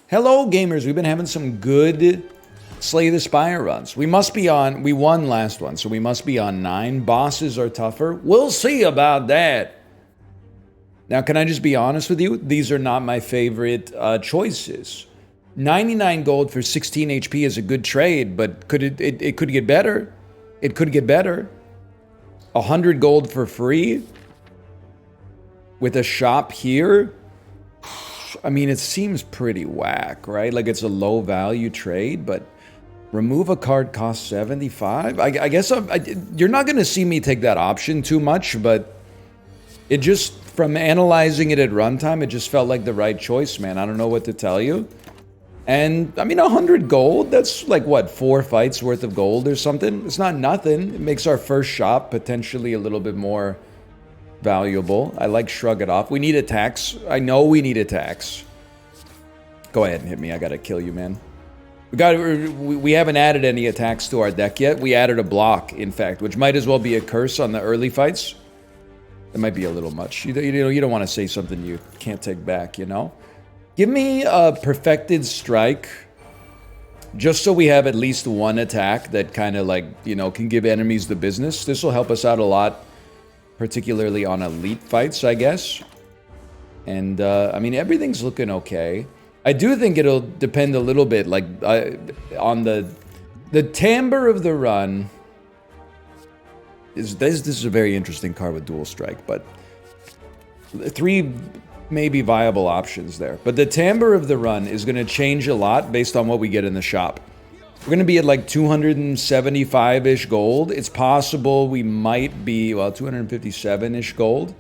Hello, gamers. We've been having some good Slay the Spire runs. We won last one, so we must be on 9. Bosses are tougher. We'll see about that. Now, can I just be honest with you? These are not my favorite choices. 99 gold for 16 HP is a good trade, but it could get better. It could get better. 100 gold for free with a shop here. I mean, it seems pretty whack, right? Like it's a low value trade, but remove a card costs 75. I guess you're not going to see me take that option too much, but it just, from analyzing it at runtime, it just felt like the right choice, man. I don't know what to tell you. And I mean, 100 gold, that's like what, 4 fights worth of gold or something? It's not nothing. It makes our first shop potentially a little bit more valuable. I like Shrug It Off. We need attacks. I know we need attacks. Go ahead and hit me. I gotta kill you, man. We haven't added any attacks to our deck yet. We added a block, in fact, which might as well be a curse on the early fights. That might be a little much. You don't want to say something you can't take back, you know? Give me a Perfected Strike, just so we have at least one attack that kind of like, you know, can give enemies the business. This will help us out a lot, particularly on elite fights, I guess. And, I mean, everything's looking okay. I do think it'll depend a little bit, like, on the timbre of the run. This is a very interesting card with Dual Strike, but 3 maybe viable options there. But the timbre of the run is going to change a lot based on what we get in the shop. We're going to be at like 275-ish gold. It's possible we might be, well, 257-ish gold.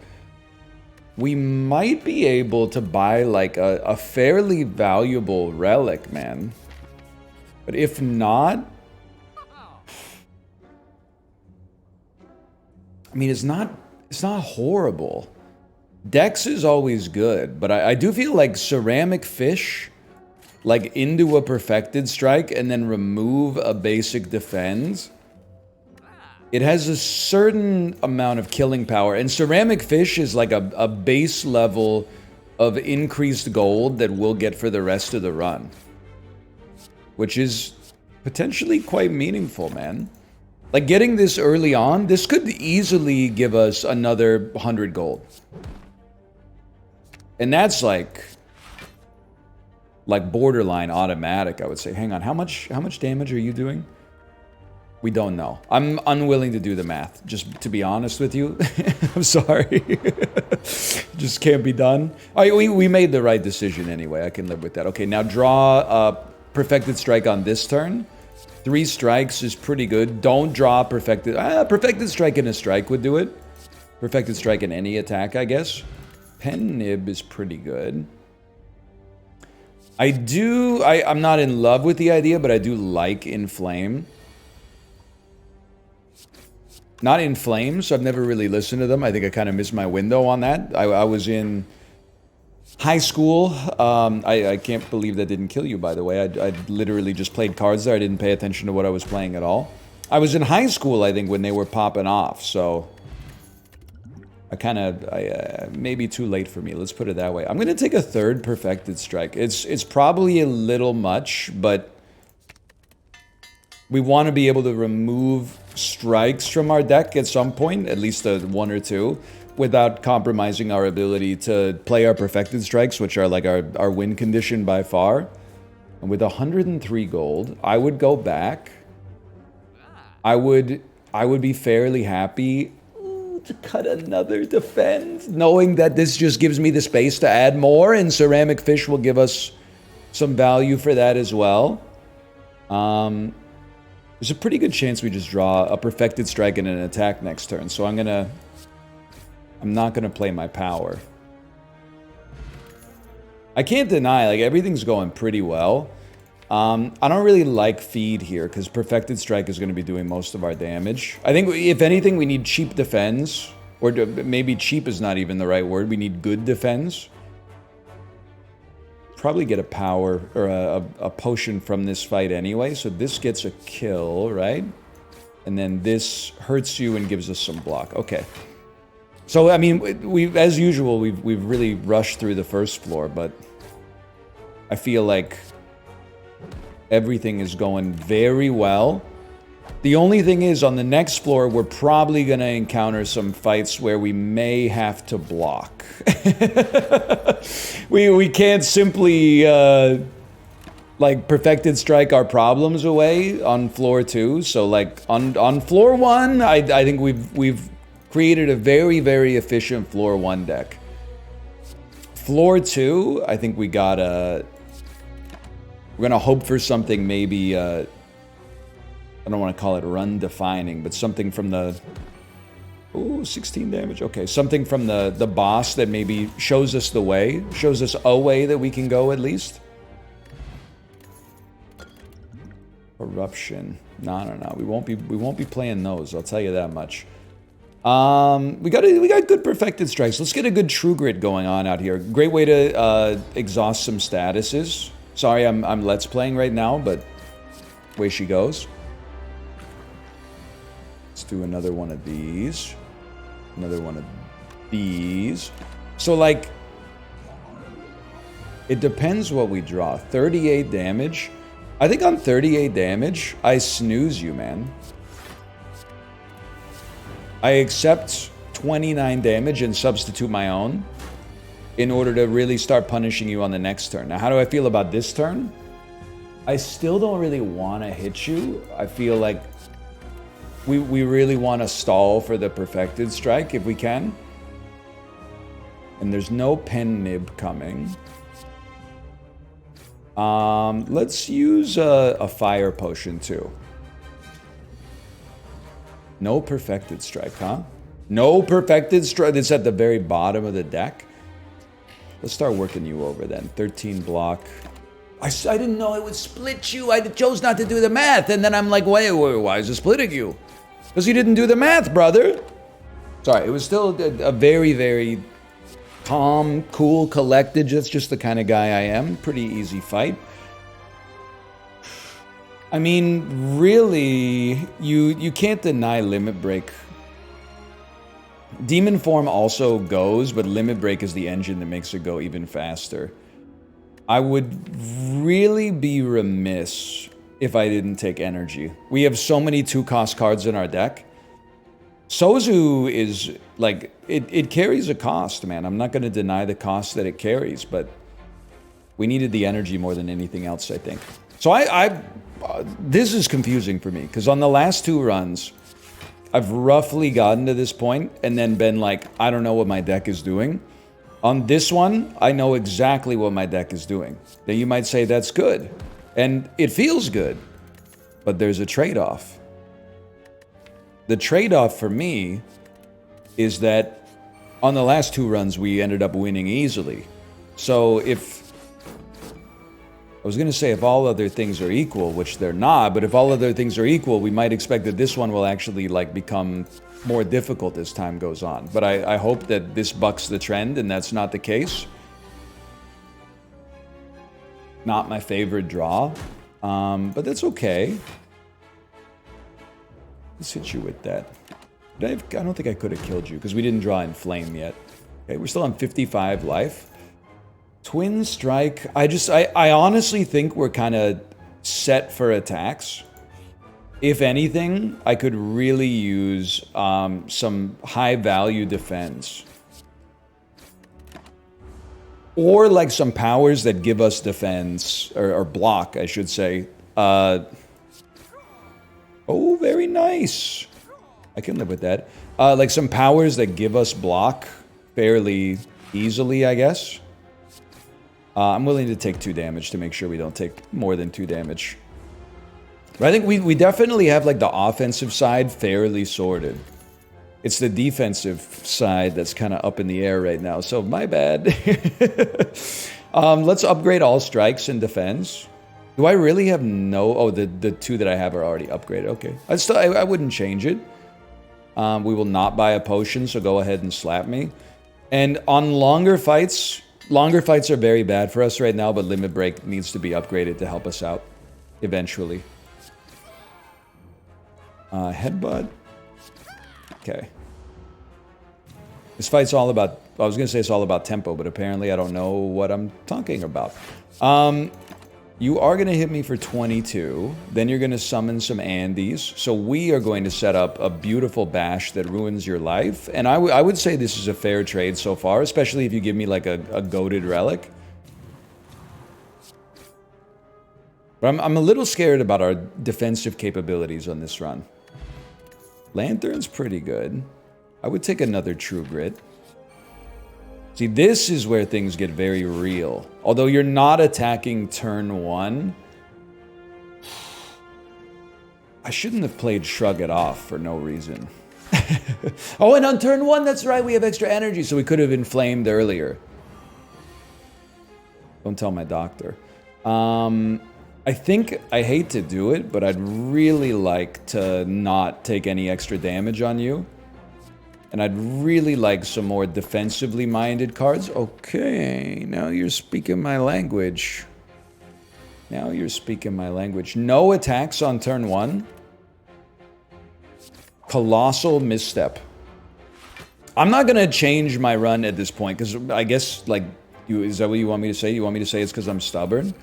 We might be able to buy like a fairly valuable relic, man. But if not, I mean, it's not horrible. Dex is always good, but I do feel like Ceramic Fish, like into a Perfected Strike and then remove a basic defend, it has a certain amount of killing power. And Ceramic Fish is like a base level of increased gold that we'll get for the rest of the run, which is potentially quite meaningful, man. Like getting this early on, this could easily give us another 100 gold. And that's like borderline automatic, I would say. Hang on, how much damage are you doing? We don't know. I'm unwilling to do the math, just to be honest with you. I'm sorry. Just can't be done. All right, we made the right decision anyway. I can live with that. Okay, now draw a Perfected Strike on this turn. 3 strikes is pretty good. Don't draw Perfected... Perfected Strike in a strike would do it. Perfected Strike in any attack, I guess. Pen Nib is pretty good. I'm not in love with the idea, but I do like Inflame. Not In Flames, so I've never really listened to them. I think I kind of missed my window on that. I was in high school. I can't believe that didn't kill you, by the way. I literally just played cards there. I didn't pay attention to what I was playing at all. I was in high school, I think, when they were popping off, so... maybe too late for me. Let's put it that way. I'm going to take a 3rd Perfected Strike. It's probably a little much, but we want to be able to remove strikes from our deck at some point, at least 1 or 2, without compromising our ability to play our Perfected Strikes, which are like our win condition by far. And with 103 gold, I would go back. I would be fairly happy to cut another defend, knowing that this just gives me the space to add more, and Ceramic Fish will give us some value for that as well. There's a pretty good chance we just draw a Perfected Strike and an attack next turn, so I'm not gonna play my power. I can't deny, like, everything's going pretty well. I don't really like Feed here, because Perfected Strike is going to be doing most of our damage. I think, if anything, we need cheap defense. Or maybe cheap is not even the right word. We need good defense. Probably get a power, or a potion from this fight anyway. So this gets a kill, right? And then this hurts you and gives us some block. Okay. So, I mean, as usual, we've really rushed through the first floor, but... I feel like everything is going very well. The only thing is, on the next floor, we're probably going to encounter some fights where we may have to block. we can't simply, like, perfected strike our problems away on floor 2. So, like, on floor 1, I think we've created a very, very efficient floor 1 deck. Floor 2, I think we gotta... We're gonna hope for something maybe, I don't want to call it run-defining, but something from the... Ooh, 16 damage. Okay, something from the boss that maybe shows us the way. Shows us a way that we can go, at least. Corruption. No. We won't be playing those, I'll tell you that much. We got good perfected strikes. Let's get a good True Grit going on out here. Great way to exhaust some statuses. Sorry, I'm Let's Playing right now, but away she goes. Let's do another one of these. Another one of these. So, like, it depends what we draw. 38 damage. I think on 38 damage, I snooze you, man. I accept 29 damage and substitute my own in order to really start punishing you on the next turn. Now, how do I feel about this turn? I still don't really want to hit you. I feel like we really want to stall for the perfected strike if we can. And there's no pen nib coming. Let's use a fire potion too. No perfected strike, huh? No perfected strike. It's at the very bottom of the deck. Let's start working you over then. 13 block. I didn't know it would split you. I chose not to do the math. And then I'm like, wait, why is it splitting you? Because you didn't do the math, brother. Sorry, it was still a very, very calm, cool, collected. That's just the kind of guy I am. Pretty easy fight. I mean, really, you can't deny Limit Break. Demon Form also goes, but Limit Break is the engine that makes it go even faster. I would really be remiss if I didn't take energy. We have so many 2-cost cards in our deck. Sozu is, like, it carries a cost, man. I'm not going to deny the cost that it carries, but we needed the energy more than anything else, I think. So this is confusing for me, because on the last 2 runs, I've roughly gotten to this point and then been like, I don't know what my deck is doing. On this one, I know exactly what my deck is doing. Now you might say that's good, and it feels good, but there's a trade-off. The trade-off for me is that on the last 2 runs, we ended up winning easily. So if... I was going to say if all other things are equal, which they're not, but if all other things are equal, we might expect that this one will actually, like, become more difficult as time goes on. But I hope that this bucks the trend, and that's not the case. Not my favorite draw, but that's okay. Let's hit you with that. I don't think I could have killed you, because we didn't draw Inflame yet. Okay, we're still on 55 life. Twin Strike, I honestly think we're kind of set for attacks. If anything, I could really use some high-value defense. Or, like, some powers that give us defense, or block, I should say. Oh, very nice. I can live with that. Like, some powers that give us block fairly easily, I guess. I'm willing to take 2 damage to make sure we don't take more than 2 damage. But I think we definitely have, like, the offensive side fairly sorted. It's the defensive side that's kind of up in the air right now, so my bad. Let's upgrade all strikes and defense. Do I really have no... Oh, the 2 that I have are already upgraded. Okay. I wouldn't change it. We will not buy a potion, so go ahead and slap me. And on longer fights are very bad for us right now, but Limit Break needs to be upgraded to help us out eventually. Headbutt. Okay. This fight's all about... I was going to say it's all about tempo, but apparently I don't know what I'm talking about. You are going to hit me for 22. Then you're going to summon some Andes. So we are going to set up a beautiful bash that ruins your life. And I would say this is a fair trade so far, especially if you give me like a goated relic. But I'm a little scared about our defensive capabilities on this run. Lantern's pretty good. I would take another True Grit. See, this is where things get very real. Although you're not attacking turn 1. I shouldn't have played Shrug It Off for no reason. Oh, and on turn 1, that's right, we have extra energy, so we could have inflamed earlier. Don't tell my doctor. I think, I hate to do it, but I'd really like to not take any extra damage on you. And I'd really like some more defensively minded cards. Okay, now you're speaking my language. Now you're speaking my language. No attacks on turn 1. Colossal misstep. I'm not going to change my run at this point, because I guess, like, is that what you want me to say? You want me to say it's because I'm stubborn?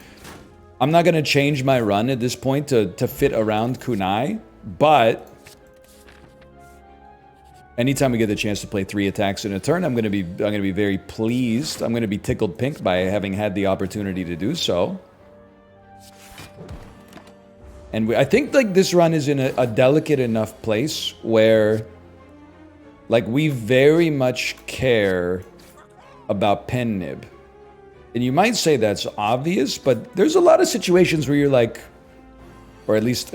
I'm not going to change my run at this point to fit around Kunai, but anytime we get the chance to play 3 attacks in a turn, I'm going to be very pleased. I'm going to be tickled pink by having had the opportunity to do so. And I think like this run is in a delicate enough place where like we very much care about pen nib. And you might say that's obvious, but there's a lot of situations where you're like, or at least,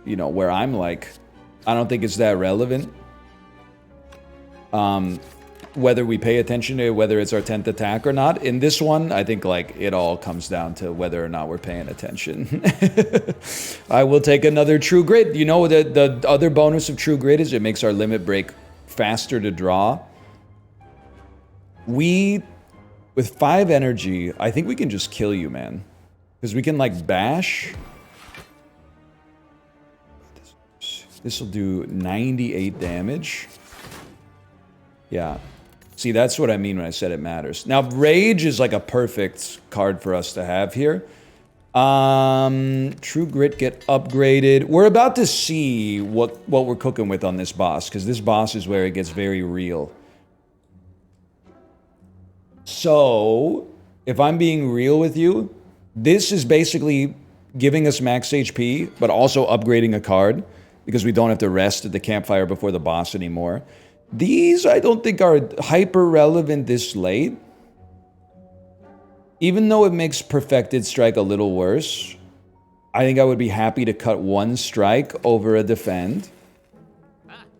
you know, where I'm like, I don't think it's that relevant. Whether we pay attention to whether it's our 10th attack or not. In this one, I think like it all comes down to whether or not we're paying attention. I will take another True Grit. You know, the other bonus of True Grit is it makes our limit break faster to draw. With 5 energy, I think we can just kill you, man. Because we can like bash. This will do 98 damage. Yeah. See, that's what I mean when I said it matters. Now, Rage is like a perfect card for us to have here. True Grit get upgraded. We're about to see what we're cooking with on this boss, because this boss is where it gets very real. So, if I'm being real with you, this is basically giving us max HP, but also upgrading a card, because we don't have to rest at the campfire before the boss anymore. These, I don't think, are hyper-relevant this late. Even though it makes Perfected Strike a little worse, I think I would be happy to cut 1 strike over a defend.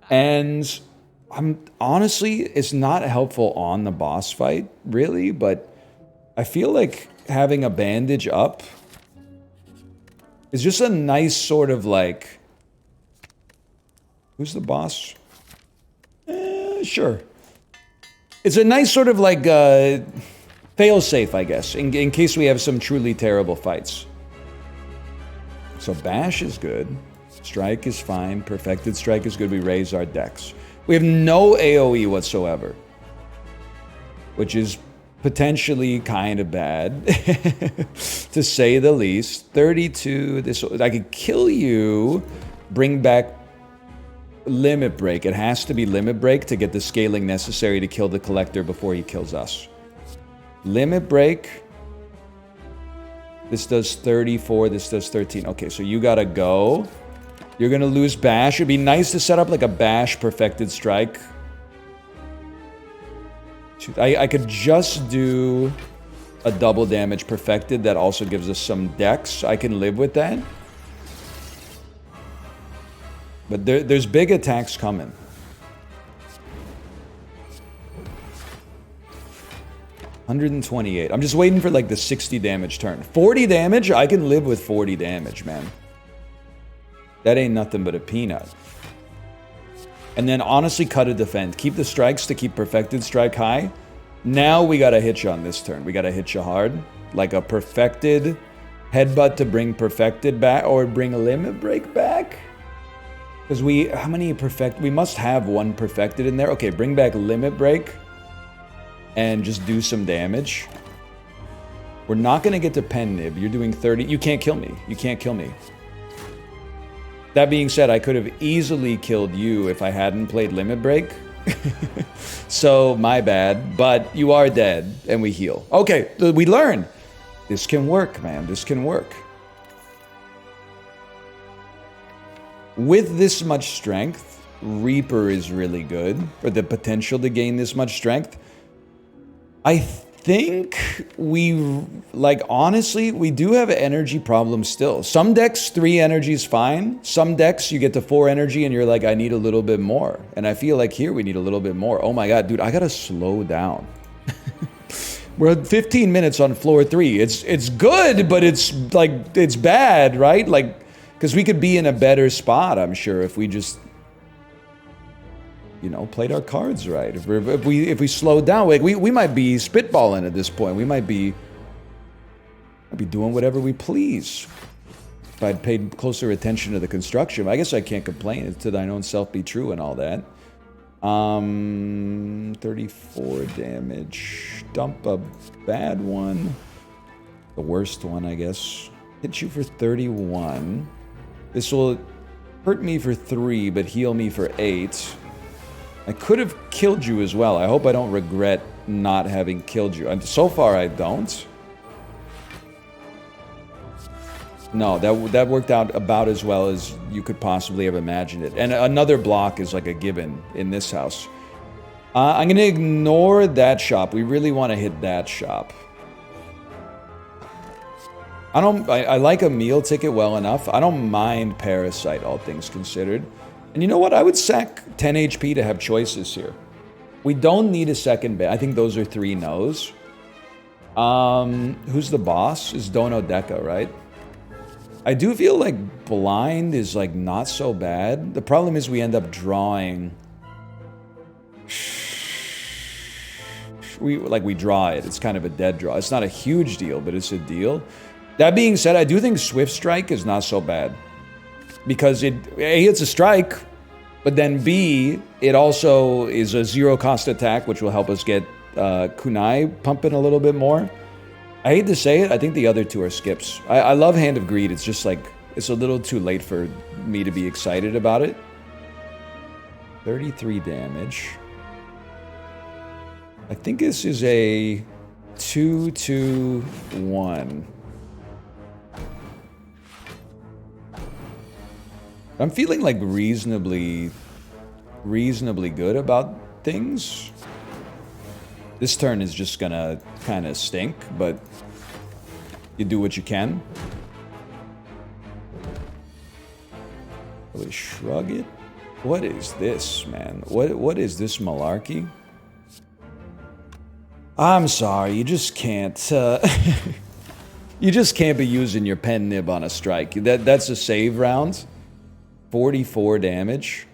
And honestly, it's not helpful on the boss fight, really, but I feel like having a bandage up is just a nice sort of like... Who's the boss? Sure. It's a nice sort of like fail-safe, I guess, in case we have some truly terrible fights. So Bash is good. Strike is fine. Perfected Strike is good. We raise our dex. We have no AoE whatsoever, which is potentially kind of bad, to say the least. 32. I could kill you, bring back Limit Break. It has to be Limit Break to get the scaling necessary to kill the Collector before he kills us. Limit Break. This does 34. This does 13. Okay, so you gotta go. You're gonna lose Bash. It'd be nice to set up like a Bash Perfected Strike. I could just do a double damage Perfected that also gives us some dex. I can live with that. But there's big attacks coming. $128. I'm just waiting for like the 60 damage turn. 40 damage? I can live with 40 damage, man. That ain't nothing but a peanut. And then honestly cut a defend. Keep the strikes to keep Perfected Strike high. Now we gotta hit you on this turn. We gotta hit you hard. Like a Perfected Headbutt to bring Perfected back, or bring a Limit Break back. Because how many we must have 1 Perfected in there. Okay, bring back Limit Break. And just do some damage. We're not going to get to pen nib. You're doing 30. You can't kill me. You can't kill me. That being said, I could have easily killed you if I hadn't played Limit Break. So, my bad. But you are dead, and we heal. Okay, we learn. This can work, man. This can work. With this much strength, Reaper is really good. For the potential to gain this much strength. I think we, like, honestly, we do have energy problems still. Some decks, 3 energy is fine. Some decks, you get to 4 energy and you're like, I need a little bit more. And I feel like here we need a little bit more. Oh my god, dude, I gotta slow down. We're at 15 minutes on floor 3. It's good, but it's, like, it's bad, right? Like, because we could be in a better spot, I'm sure, if we just, you know, played our cards right. If we slowed down, like we might be spitballing at this point. We might be doing whatever we please. If I'd paid closer attention to the construction, I guess I can't complain. It's to thine own self be true and all that. 34 damage. Dump a bad one. The worst one, I guess. Hit you for 31. This will hurt me for 3, but heal me for 8. I could have killed you as well. I hope I don't regret not having killed you. And so far, I don't. No, that worked out about as well as you could possibly have imagined it. And another block is like a given in this house. I'm going to ignore that shop. We really want to hit that shop. I like a meal ticket well enough. I don't mind Parasite, all things considered. And you know what? I would sack 10 HP to have choices here. We don't need a second bit. I think those are 3 no's. Who's the boss? Is Dono Deca, right? I do feel like blind is like not so bad. The problem is we end up drawing. We draw it. It's kind of a dead draw. It's not a huge deal, but it's a deal. That being said, I do think Swift Strike is not so bad. Because A, it's a strike, but then B, it also is a 0-cost attack, which will help us get Kunai pumping a little bit more. I hate to say it, I think the other 2 are skips. I love Hand of Greed, it's just like, it's a little too late for me to be excited about it. 33 damage. I think this is a 2-2-1. I'm feeling like reasonably good about things. This turn is just gonna kind of stink, but you do what you can. Really shrug it. What is this, man? What is this malarkey? I'm sorry, you just can't. You just can't be using your pen nib on a strike. That's a save round. 44 damage.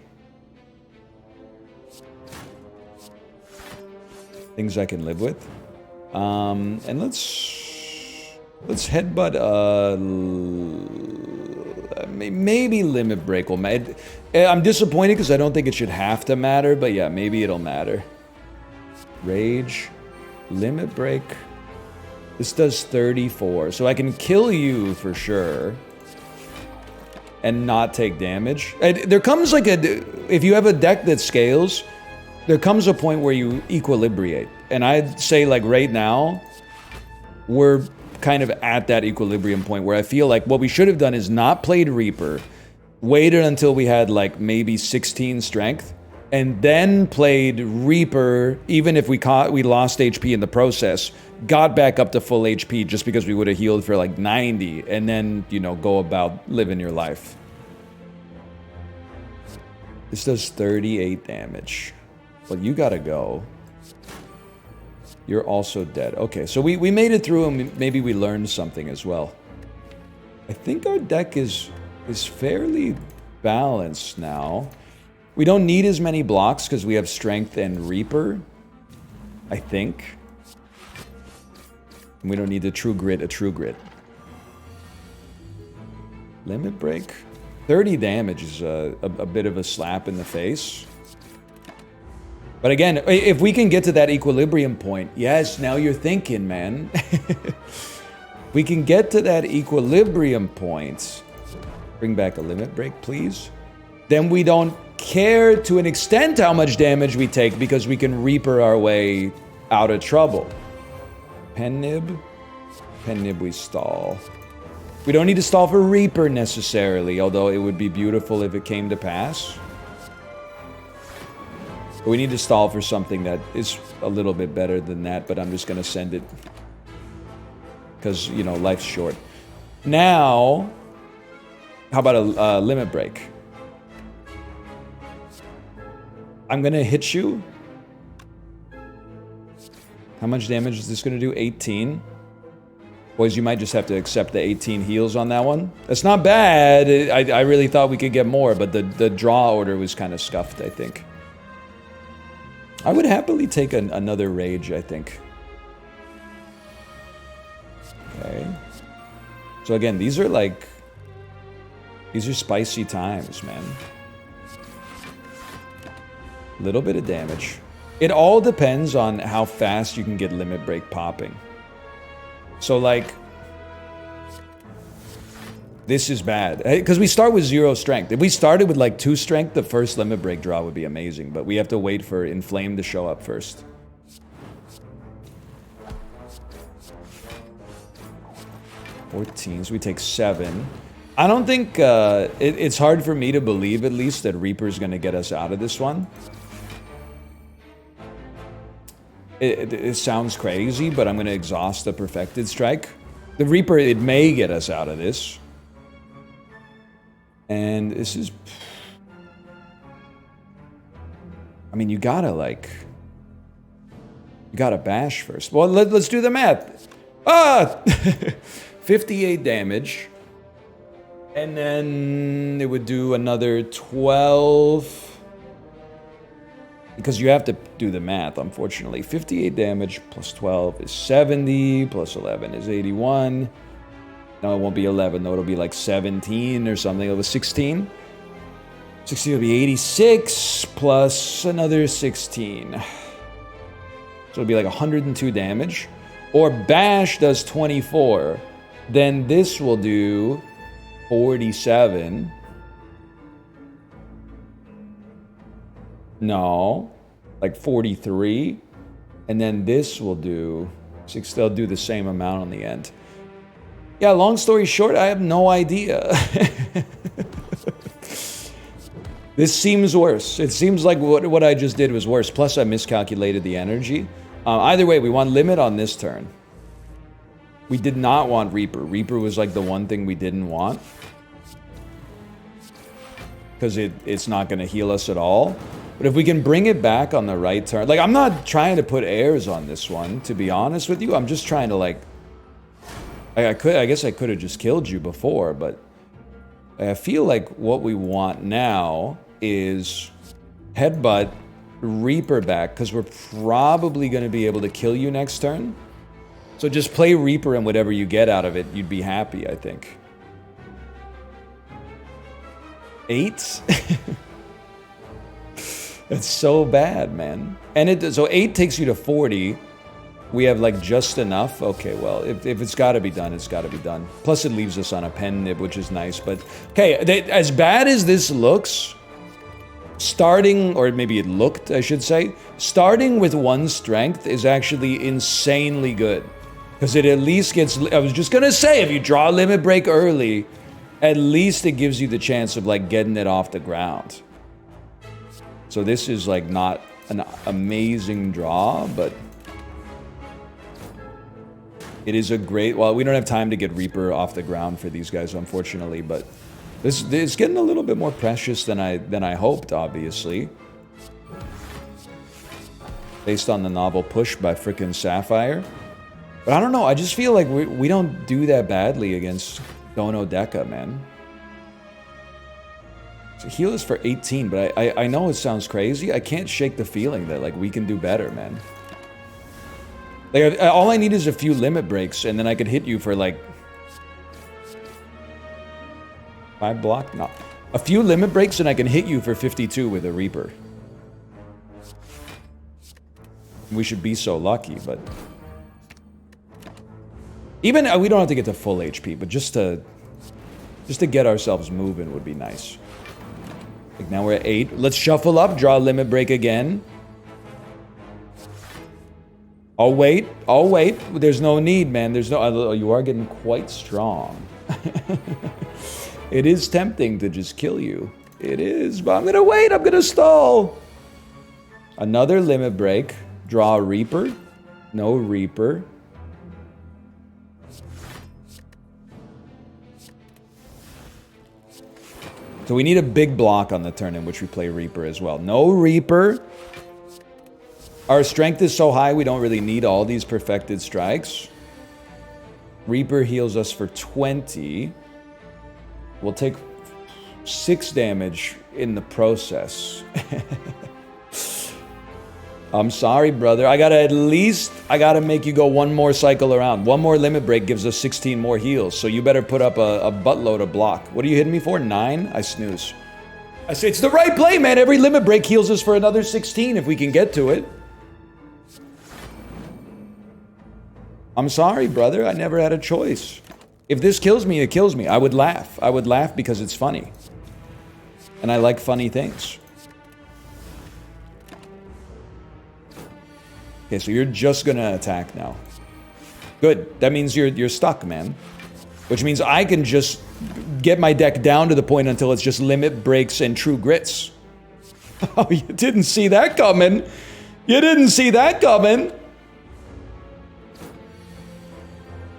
Things I can live with. And let's headbutt maybe Limit Break will matter. I'm disappointed because I don't think it should have to matter, but yeah, maybe it'll matter. Rage, Limit Break. This does 34, so I can kill you for sure. And not take damage. There comes like if you have a deck that scales, there comes a point where you equilibrate. And I'd say like right now, we're kind of at that equilibrium point where I feel like what we should have done is not played Reaper, waited until we had like maybe 16 strength, and then played Reaper, even if we lost HP in the process, got back up to full HP just because we would have healed for like 90, and then, you know, go about living your life. This does 38 damage. Well, you gotta go. You're also dead. Okay, so we made it through and maybe we learned something as well. I think our deck is fairly balanced now. We don't need as many blocks because we have Strength and Reaper, I think. And we don't need a True Grit. Limit Break. 30 damage is a bit of a slap in the face. But again, if we can get to that equilibrium point, yes, now you're thinking, man. We can get to that equilibrium point. Bring back a limit break, please. Then we don't care to an extent how much damage we take because we can Reaper our way out of trouble. Pen nib. Pen nib, we stall. We don't need to stall for Reaper necessarily, although it would be beautiful if it came to pass. But we need to stall for something that is a little bit better than that, but I'm just going to send it. Because, you know, life's short. Now, how about a limit break? I'm going to hit you. How much damage is this going to do? 18. Boys, you might just have to accept the 18 heals on that one. That's not bad. I really thought we could get more, but the draw order was kind of scuffed, I think. I would happily take another rage, I think. Okay. So again, these are spicy times, man. Little bit of damage. It all depends on how fast you can get limit break popping. So like, this is bad. Because we start with 0 strength. If we started with like 2 strength, the first limit break draw would be amazing. But we have to wait for Inflame to show up first. So we take 7. I don't think, it's hard for me to believe at least that Reaper's gonna get us out of this one. It sounds crazy, but I'm gonna exhaust the Perfected Strike. The Reaper, it may get us out of this. And this is... I mean, you gotta bash first. Well, let's do the math. Ah! 58 damage. And then it would do another 12... Because you have to do the math, unfortunately. 58 damage plus 12 is 70, plus 11 is 81. No, it won't be 11, though. It'll be like 17 or something. It was 16. 16 will be 86, plus another 16. So it'll be like 102 damage. Or Bash does 24. Then this will do 47. No, like 43. And then this will do 6. They'll do the same amount on the end. Yeah, long story short, I have no idea. This seems worse. It seems like what I just did was worse. Plus, I miscalculated the energy. Either way, we want limit on this turn. We did not want Reaper. Reaper was like the one thing we didn't want. Because it's not going to heal us at all. But if we can bring it back on the right turn... Like, I'm not trying to put airs on this one, to be honest with you. I'm just trying to, like... I guess I could have just killed you before, but... I feel like what we want now is... Headbutt, Reaper back, because we're probably going to be able to kill you next turn. So just play Reaper, and whatever you get out of it, you'd be happy, I think. 8? That's so bad, man. And so 8 takes you to 40. We have like just enough. Okay, well, if it's got to be done, it's got to be done. Plus, it leaves us on a pen nib, which is nice. But okay, as bad as this looks, starting, or maybe it looked, I should say, starting with 1 strength is actually insanely good. Because it at least gets... I was just gonna say, if you draw a limit break early, at least it gives you the chance of like getting it off the ground. So this is like not an amazing draw, but it is a great... Well, we don't have time to get Reaper off the ground for these guys, unfortunately, but this is getting a little bit more precious than I hoped, obviously. Based on the novel Push by frickin' Sapphire. But I don't know, I just feel like we don't do that badly against Dono Deca, man. So heal is for 18, but I know it sounds crazy. I can't shake the feeling that like we can do better, man. Like all I need is a few limit breaks, and then I could hit you for like 5 block. No, a few limit breaks, and I can hit you for 52 with a Reaper. We should be so lucky, but Even, we don't have to get to full HP, but just to get ourselves moving would be nice. Like now we're at 8. Let's shuffle up, draw limit break again. I'll wait. I'll wait. There's no need, man. There's no... You are getting quite strong. It is tempting to just kill you. It is, but I'm gonna wait. I'm gonna stall. Another limit break. Draw a Reaper. No Reaper. So we need a big block on the turn in which we play Reaper as well. No Reaper. Our strength is so high we don't really need all these perfected strikes. Reaper heals us for 20. We'll take 6 damage in the process. I'm sorry, brother. I gotta make you go one more cycle around. One more limit break gives us 16 more heals. So you better put up a buttload of block. What are you hitting me for? 9? I snooze. I say it's the right play, man. Every limit break heals us for another 16 if we can get to it. I'm sorry, brother. I never had a choice. If this kills me, it kills me. I would laugh. I would laugh because it's funny. And I like funny things. Okay, so you're just gonna attack now. Good. That means you're stuck, man. Which means I can just get my deck down to the point until it's just limit breaks and true grits. Oh, you didn't see that coming. You didn't see that coming.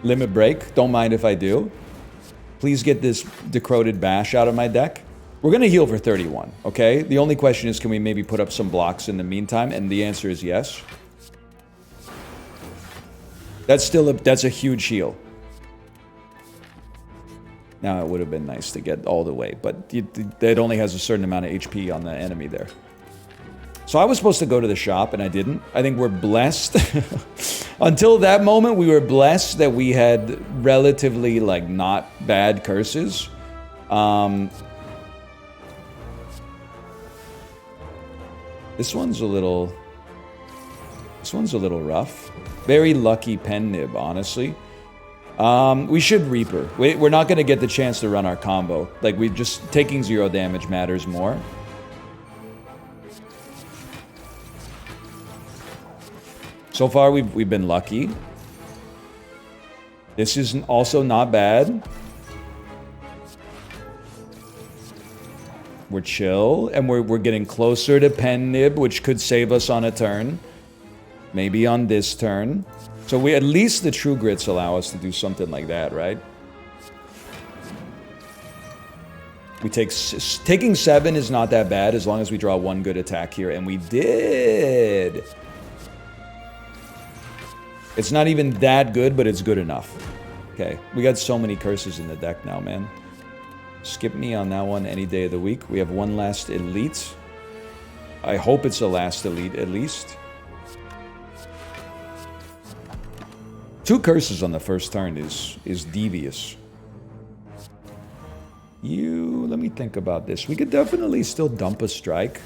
Limit break. Don't mind if I do. Please get this Decroded Bash out of my deck. We're going to heal for 31, okay? The only question is, can we maybe put up some blocks in the meantime? And the answer is yes. That's a huge heal. Now, it would have been nice to get all the way, but it only has a certain amount of HP on the enemy there. So I was supposed to go to the shop, and I didn't. I think we're blessed. Until that moment, we were blessed that we had relatively, like, not bad curses. This one's a little rough. Very lucky pen nib, honestly. We should Reaper. We're not going to get the chance to run our combo. Like, taking 0 damage matters more. So far, we've been lucky. This is also not bad. We're chill, and we're getting closer to pen nib, which could save us on a turn. Maybe on this turn. So at least the true grits allow us to do something like that, right? Taking 7 is not that bad as long as we draw 1 good attack here, and we did. It's not even that good, but it's good enough. Okay, we got so many curses in the deck now, man. Skip me on that one any day of the week. We have one last elite. I hope it's the last elite, at least. 2 curses on the first turn is devious. Let me think about this. We could definitely still dump a strike.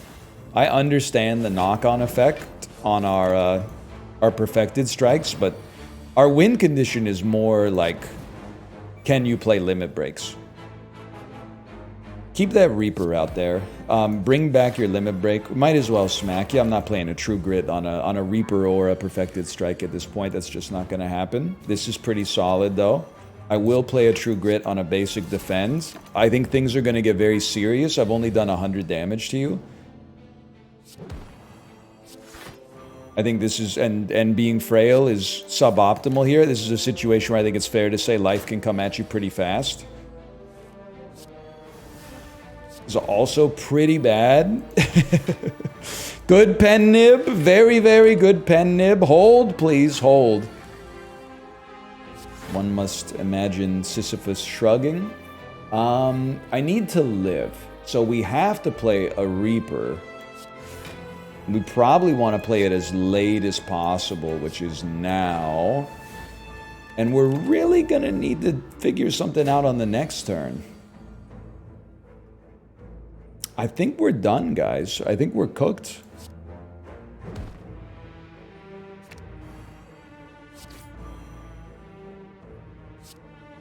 I understand the knock-on effect on our perfected strikes, but our win condition is more like, can you play limit breaks? Keep that Reaper out there. Bring back your limit break. Might as well smack you. I'm not playing a true grit on a Reaper or a perfected strike at this point. That's just not going to happen. This is pretty solid, though. I will play a true grit on a basic defend. I think things are going to get very serious. I've only done 100 damage to you. I think this is, and being frail is suboptimal here. This is a situation where I think it's fair to say life can come at you pretty fast. It's also pretty bad. Good pen nib. Very, very good pen nib. Hold, please, hold. One must imagine Sisyphus shrugging. I need to live. So we have to play a Reaper. We probably want to play it as late as possible, which is now. And we're really going to need to figure something out on the next turn. I think we're done, guys. I think we're cooked.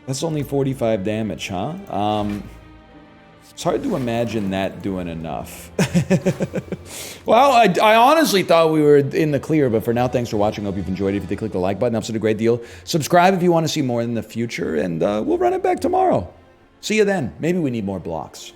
That's only 45 damage, huh? It's hard to imagine that doing enough. Well, I honestly thought we were in the clear, but for now, thanks for watching. Hope you've enjoyed it. If you did, click the like button. Helps it a great deal. Subscribe if you want to see more in the future, and we'll run it back tomorrow. See you then. Maybe we need more blocks.